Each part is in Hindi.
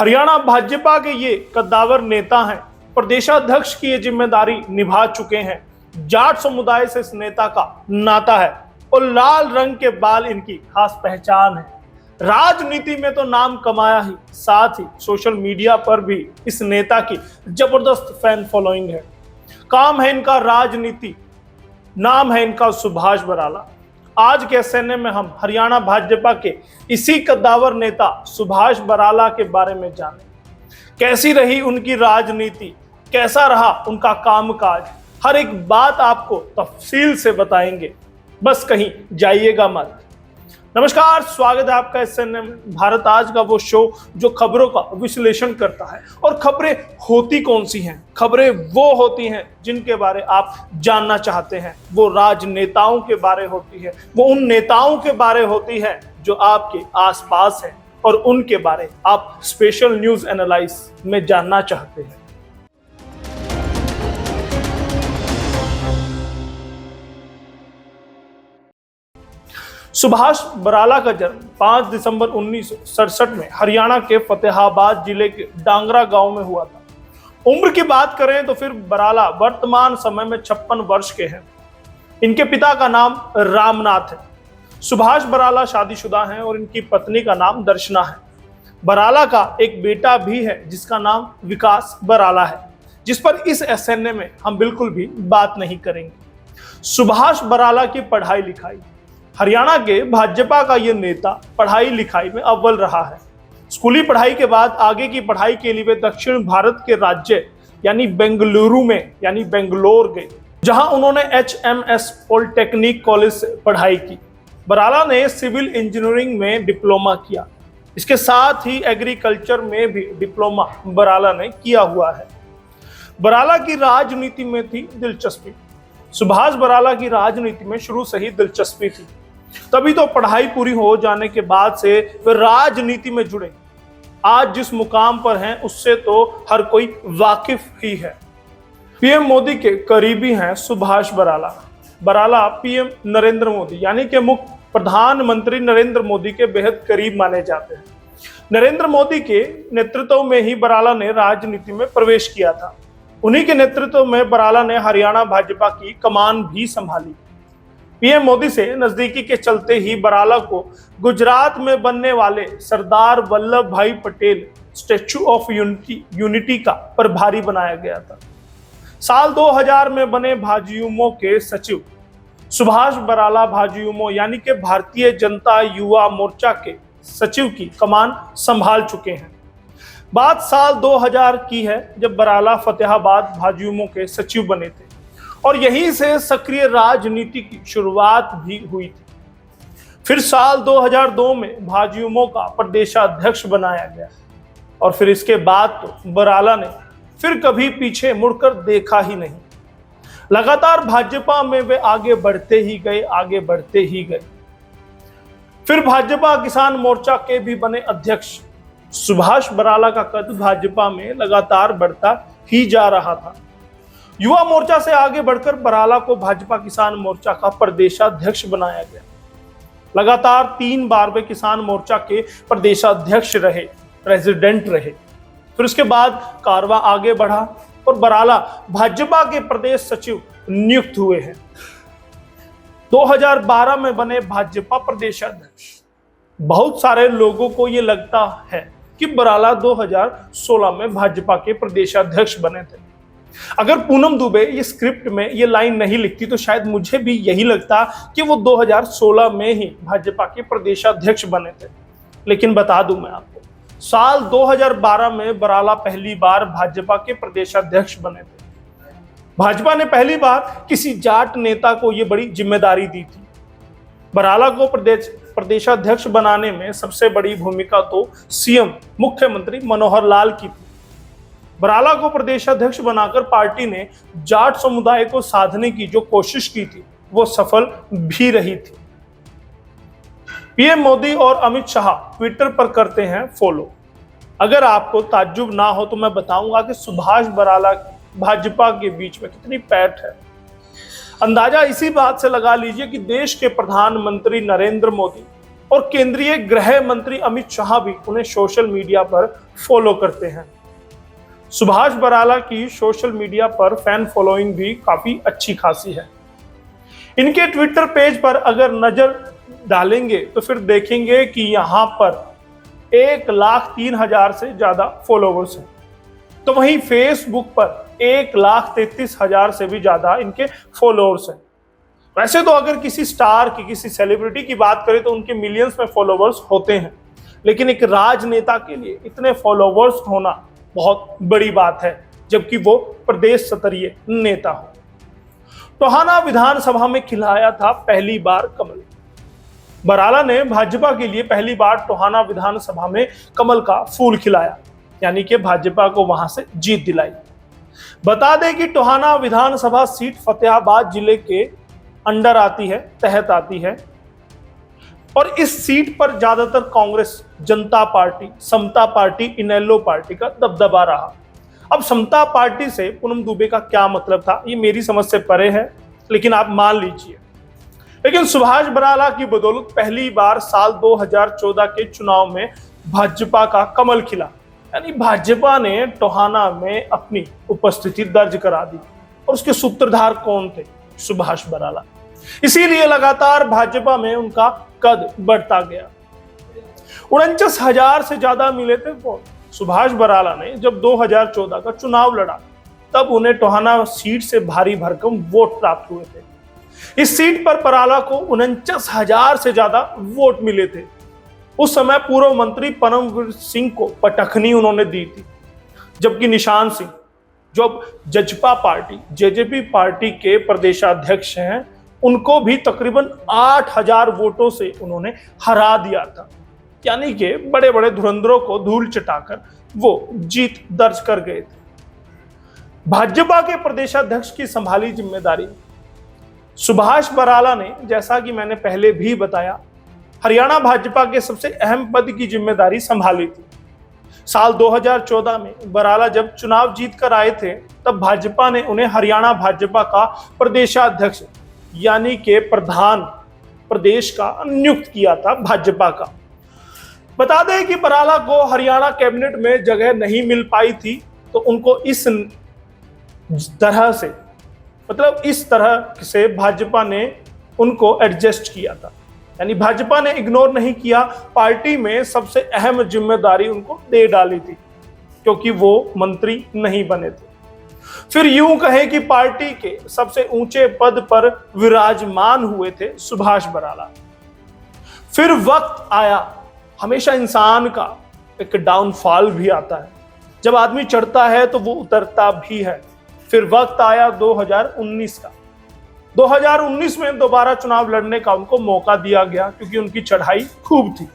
हरियाणा भाजपा के ये कद्दावर नेता हैं, प्रदेशाध्यक्ष की ये जिम्मेदारी निभा चुके हैं। जाट समुदाय से इस नेता का नाता है और लाल रंग के बाल इनकी खास पहचान है। राजनीति में तो नाम कमाया ही, साथ ही सोशल मीडिया पर भी इस नेता की जबरदस्त फैन फॉलोइंग है। काम है इनका राजनीति, नाम है इनका सुभाष बराला। आज के एसएनए में हम हरियाणा भाजपा के इसी कद्दावर नेता सुभाष बराला के बारे में जानें। कैसी रही उनकी राजनीति, कैसा रहा उनका कामकाज, हर एक बात आपको तफसील से बताएंगे, बस कहीं जाइएगा मत। नमस्कार, स्वागत है आपका एसएनए में। भारत आज का वो शो जो खबरों का विश्लेषण करता है। और खबरें होती कौन सी हैं? खबरें वो होती हैं जिनके बारे आप जानना चाहते हैं। वो राजनेताओं के बारे होती है, वो उन नेताओं के बारे होती है जो आपके आसपास हैं और उनके बारे आप स्पेशल न्यूज एनालाइज में जानना चाहते हैं। सुभाष बराला का जन्म 5 दिसंबर 1967 में हरियाणा के फतेहाबाद जिले के डांगरा गांव में हुआ था। उम्र की बात करें तो फिर बराला वर्तमान समय में 56 वर्ष के हैं। इनके पिता का नाम रामनाथ है। सुभाष बराला शादीशुदा हैं और इनकी पत्नी का नाम दर्शना है। बराला का एक बेटा भी है जिसका नाम विकास बराला है, जिस पर इस एसएनए में हम बिल्कुल भी बात नहीं करेंगे। सुभाष बराला की पढ़ाई लिखाई, हरियाणा के भाजपा का ये नेता पढ़ाई लिखाई में अव्वल रहा है। स्कूली पढ़ाई के बाद आगे की पढ़ाई के लिए वे दक्षिण भारत के राज्य यानी बेंगलुरु में यानी बेंगलोर गए, जहां उन्होंने HMS पॉलिटेक्निक कॉलेज से पढ़ाई की। बराला ने सिविल इंजीनियरिंग में डिप्लोमा किया। इसके साथ ही एग्रीकल्चर में भी डिप्लोमा बराला ने किया हुआ है। बराला की राजनीति में थी दिलचस्पी। सुभाष बराला की राजनीति में शुरू से ही दिलचस्पी थी, तभी तो पढ़ाई पूरी हो जाने के बाद से वे राजनीति में जुड़े। आज जिस मुकाम पर हैं उससे तो हर कोई वाकिफ ही है। पीएम मोदी के करीबी हैं सुभाष बराला। बराला पीएम नरेंद्र मोदी यानी कि मुख्य प्रधानमंत्री नरेंद्र मोदी के बेहद करीब माने जाते हैं। नरेंद्र मोदी के नेतृत्व में ही बराला ने राजनीति में प्रवेश किया था। उन्हीं के नेतृत्व में बराला ने हरियाणा भाजपा की कमान भी संभाली। पीएम मोदी से नजदीकी के चलते ही बराला को गुजरात में बनने वाले सरदार वल्लभ भाई पटेल स्टैच्यू ऑफ यूनिटी का प्रभारी बनाया गया था। साल 2000 में बने भाजयुमो के सचिव सुभाष बराला भाजयुमो यानी कि भारतीय जनता युवा मोर्चा के सचिव की कमान संभाल चुके हैं। बात साल 2000 की है जब बराला फतेहाबाद भाजयुमो के सचिव बने थे और यहीं से सक्रिय राजनीति की शुरुआत भी हुई थी। फिर साल 2002 में भाजयुमो का प्रदेशाध्यक्ष बनाया गया और फिर इसके बाद तो बराला ने फिर कभी पीछे मुड़कर देखा ही नहीं। लगातार भाजपा में वे आगे बढ़ते ही गए। फिर भाजपा किसान मोर्चा के भी बने अध्यक्ष। सुभाष बराला का कद भाजपा में लगातार बढ़ता ही जा रहा था। युवा मोर्चा से आगे बढ़कर बराला को भाजपा किसान मोर्चा का प्रदेशाध्यक्ष बनाया गया। लगातार 3 बार वे किसान मोर्चा के प्रदेशाध्यक्ष रहे, प्रेसिडेंट रहे। फिर उसके बाद कारवां आगे बढ़ा और बराला भाजपा के प्रदेश सचिव नियुक्त हुए हैं। 2012 में बने भाजपा प्रदेशाध्यक्ष। बहुत सारे लोगों को ये लगता है कि बराला 2016 में भाजपा के प्रदेशाध्यक्ष बने थे। अगर पूनम दुबे ये स्क्रिप्ट में ये लाइन नहीं लिखती तो शायद मुझे भी यही लगता कि वो 2016 में ही भाजपा के प्रदेशाध्यक्ष बने थे। लेकिन बता दूं मैं आपको, साल 2012 में बराला पहली बार भाजपा के प्रदेशाध्यक्ष बने थे। भाजपा ने पहली बार किसी जाट नेता को ये बड़ी जिम्मेदारी दी थी। बराला को प्रदेशाध्यक्ष बनाने में सबसे बड़ी भूमिका तो सीएम मुख्यमंत्री मनोहर लाल की थी। बराला को प्रदेशाध्यक्ष बनाकर पार्टी ने जाट समुदाय को साधने की जो कोशिश की थी वो सफल भी रही थी। पीएम मोदी और अमित शाह ट्विटर पर करते हैं फॉलो। अगर आपको ताज्जुब ना हो तो मैं बताऊंगा कि सुभाष बराला भाजपा के बीच में कितनी पैठ है। अंदाजा इसी बात से लगा लीजिए कि देश के प्रधानमंत्री नरेंद्र मोदी और केंद्रीय गृह मंत्री अमित शाह भी उन्हें सोशल मीडिया पर फॉलो करते हैं। सुभाष बराला की सोशल मीडिया पर फैन फॉलोइंग भी काफी अच्छी खासी है। इनके ट्विटर पेज पर अगर नजर डालेंगे तो फिर देखेंगे कि यहां पर 1,03,000 से ज्यादा फॉलोवर्स हैं। तो वहीं फेसबुक पर 1,33,000 से भी ज्यादा इनके फॉलोअर्स हैं। वैसे तो अगर किसी स्टार की, किसी सेलिब्रिटी की बात करें तो उनके मिलियंस में फॉलोवर्स होते हैं, लेकिन एक राजनेता के लिए इतने फॉलोवर्स होना बहुत बड़ी बात है, जबकि वो प्रदेश स्तरीय नेता हो। टोहाना विधानसभा में खिलाया था पहली बार कमल। बराला ने भाजपा के लिए पहली बार टोहाना विधानसभा में कमल का फूल खिलाया, यानी कि भाजपा को वहां से जीत दिलाई। बता दें कि टोहाना विधानसभा सीट फतेहाबाद जिले के अंडर आती है, तहत आती है, और इस सीट पर ज्यादातर कांग्रेस, जनता पार्टी, समता पार्टी, इनेलो पार्टी का दबदबा रहा। अब समता पार्टी से पूनम दुबे का क्या मतलब था, ये मेरी समझ से परे है, लेकिन आप मान लीजिए। लेकिन सुभाष बराला की बदौलत पहली बार साल 2014 के चुनाव में भाजपा का कमल खिला, यानी भाजपा ने टोहाना में अपनी उपस्थिति दर्ज करा दी। और उसके सूत्रधार कौन थे? सुभाष बराला। इसीलिए लगातार भाजपा में उनका कद बढ़ता गया। 49,000 से ज्यादा मिले थे वोट। सुभाष बराला ने जब 2014 का चुनाव लड़ा तब उन्हें टोहाना सीट से भारी भरकम वोट प्राप्त हुए थे। इस सीट पर बराला को 49,000 से ज्यादा वोट मिले थे। उस समय पूर्व मंत्री परमवीर सिंह को पटखनी उन्होंने दी थी, जबकि निशान सिंह जो जजपा पार्टी, जेजेपी पार्टी के प्रदेशाध्यक्ष हैं, उनको भी तकरीबन 8,000 वोटों से उन्होंने हरा दिया था। यानी कि बड़े बड़े धुरंधरों को धूल चटाकर वो जीत दर्ज कर गए थे। भाजपा के प्रदेशाध्यक्ष की संभाली जिम्मेदारी सुभाष बराला ने, जैसा कि मैंने पहले भी बताया, हरियाणा भाजपा के सबसे अहम पद की जिम्मेदारी संभाली थी। साल 2014 में बराला जब चुनाव जीत कर आए थे तब भाजपा ने उन्हें हरियाणा भाजपा का प्रदेशाध्यक्ष, यानी कि प्रधान प्रदेश का नियुक्त किया था भाजपा का। बता दें कि बराला को हरियाणा कैबिनेट में जगह नहीं मिल पाई थी, तो उनको इस तरह से, मतलब इस तरह से भाजपा ने उनको एडजस्ट किया था। यानी भाजपा ने इग्नोर नहीं किया, पार्टी में सबसे अहम जिम्मेदारी उनको दे डाली थी, क्योंकि वो मंत्री नहीं बने थे। फिर यूं कहें कि पार्टी के सबसे ऊंचे पद पर विराजमान हुए थे सुभाष बराला। फिर वक्त आया, हमेशा इंसान का एक डाउनफॉल भी आता है, जब आदमी चढ़ता है तो वो उतरता भी है। फिर वक्त आया 2019 का। 2019 में दोबारा चुनाव लड़ने का उनको मौका दिया गया, क्योंकि उनकी चढ़ाई खूब थी,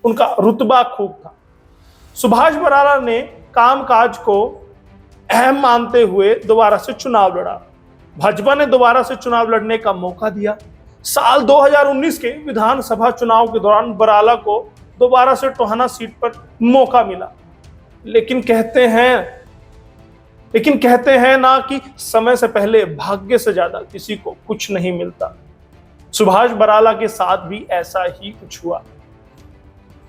उनका रुतबा खूब था। सुभाष बराला ने कामकाज को अहम मानते हुए दोबारा से चुनाव लड़ा। भाजपा ने दोबारा से चुनाव लड़ने का मौका दिया। साल 2019 के विधानसभा चुनाव के दौरान बराला को दोबारा से टोहाना सीट पर मौका मिला। लेकिन कहते हैं ना कि समय से पहले भाग्य से ज्यादा किसी को कुछ नहीं मिलता। सुभाष बराला के साथ भी ऐसा ही कुछ हुआ,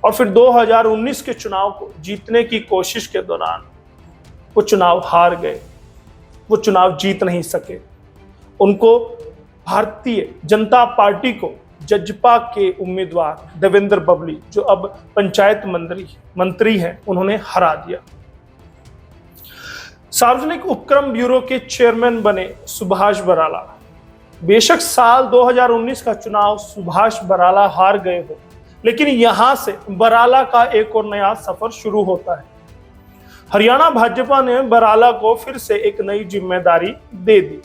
और फिर 2019 के चुनाव को जीतने की कोशिश के दौरान वो चुनाव हार गए, वो चुनाव जीत नहीं सके। उनको भारतीय जनता पार्टी को जजपा के उम्मीदवार देवेंद्र बबली, जो अब पंचायत मंत्री हैं, उन्होंने हरा दिया। सार्वजनिक उपक्रम ब्यूरो के चेयरमैन बने सुभाष बराला। बेशक साल 2019 का चुनाव सुभाष बराला हार गए हो, लेकिन यहां से बराला का एक और नया सफर शुरू होता है। हरियाणा भाजपा ने बराला को फिर से एक नई जिम्मेदारी दे दी।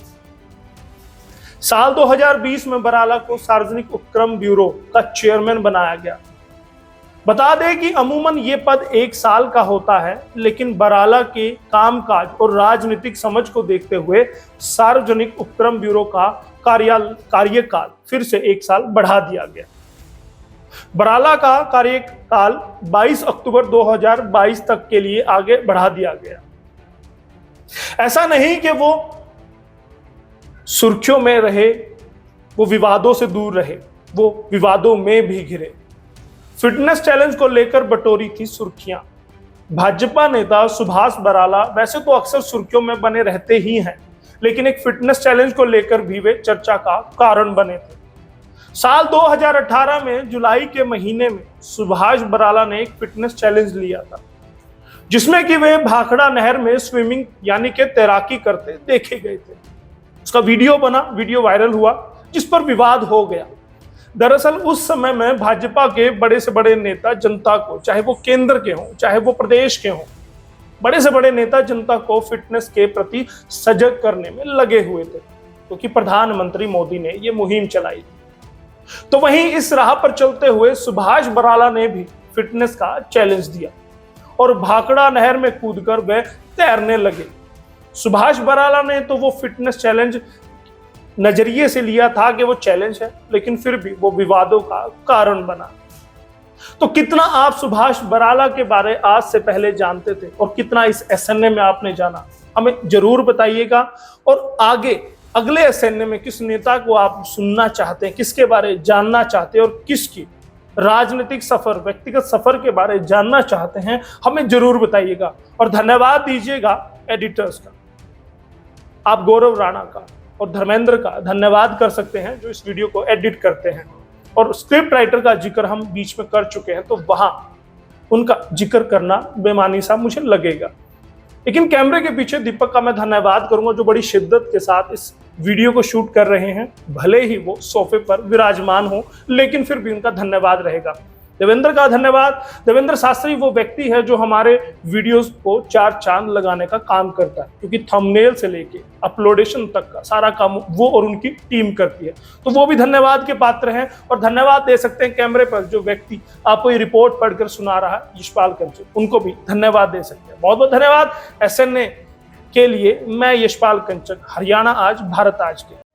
साल 2020 में बराला को सार्वजनिक उपक्रम ब्यूरो का चेयरमैन बनाया गया। बता दें कि अमूमन ये पद 1 साल का होता है, लेकिन बराला के कामकाज और राजनीतिक समझ को देखते हुए सार्वजनिक उपक्रम ब्यूरो का कार्यकाल फिर से 1 साल बढ़ा दिया गया। बराला का कार्यकाल 22 अक्टूबर 2022 तक के लिए आगे बढ़ा दिया गया। ऐसा नहीं कि वो सुर्खियों में रहे, वो विवादों से दूर रहे, वो विवादों में भी घिरे। फिटनेस चैलेंज को लेकर बटोरी थी सुर्खियां। भाजपा नेता सुभाष बराला वैसे तो अक्सर सुर्खियों में बने रहते ही हैं, लेकिन एक फिटनेस चैलेंज को लेकर भी वे चर्चा का कारण बने थे। साल 2018 में जुलाई के महीने में सुभाष बराला ने एक फिटनेस चैलेंज लिया था, जिसमें कि वे भाखड़ा नहर में स्विमिंग यानी कि तैराकी करते देखे गए थे। उसका वीडियो बना, वीडियो वायरल हुआ, जिस पर विवाद हो गया। दरअसल उस समय में भाजपा के बड़े से बड़े नेता जनता को, चाहे वो केंद्र के हों चाहे वो प्रदेश के हों, बड़े से बड़े नेता जनता को फिटनेस के प्रति सजग करने में लगे हुए थे, क्योंकि प्रधानमंत्री मोदी ने ये मुहिम चलाई थी। तो वहीं इस राह पर चलते हुए सुभाष बराला ने भी फिटनेस का चैलेंज दिया और भाखड़ा नहर में कूदकर वे तैरने लगे। सुभाष बराला ने तो वो फिटनेस चैलेंज नजरिए से लिया था कि वो चैलेंज है, लेकिन फिर भी वो विवादों का कारण बना। तो कितना आप सुभाष बराला के बारे आज से पहले जानते थे और कितना इस एसएनए में आपने जाना, हमें जरूर बताइएगा। और आगे अगले एसएनए में किस नेता को आप सुनना चाहते हैं, किसके बारे जानना चाहते हैं और किसकी राजनीतिक सफर, व्यक्तिगत सफर के बारे जानना चाहते हैं, हमें जरूर बताइएगा। और धन्यवाद दीजिएगा एडिटर्स का, आप गौरव राणा का और धर्मेंद्र का धन्यवाद कर सकते हैं जो इस वीडियो को एडिट करते हैं। और स्क्रिप्ट राइटर का जिक्र हम बीच में कर चुके हैं, तो वहां उनका जिक्र करना बेमानी सा मुझे लगेगा। लेकिन कैमरे के पीछे दीपक का मैं धन्यवाद करूंगा, जो बड़ी शिद्दत के साथ इस वीडियो को शूट कर रहे हैं। भले ही वो सोफे पर विराजमान हो, लेकिन फिर भी उनका धन्यवाद रहेगा। देवेंद्र का धन्यवाद। देवेंद्र शास्त्री वो व्यक्ति है जो हमारे वीडियोस को 4 चांद लगाने का काम करता है, क्योंकि थंबनेल से लेके अपलोडेशन तक का सारा काम वो और उनकी टीम करती है। तो वो भी धन्यवाद के पात्र हैं। और धन्यवाद दे सकते हैं कैमरे पर जो व्यक्ति आपको ये रिपोर्ट पढ़कर सुना रहा है, यशपाल कंचन, उनको भी धन्यवाद दे सकते हैं। बहुत बहुत धन्यवाद एसएनए के लिए। मैं यशपाल कंचन, हरियाणा आज, भारत आज के।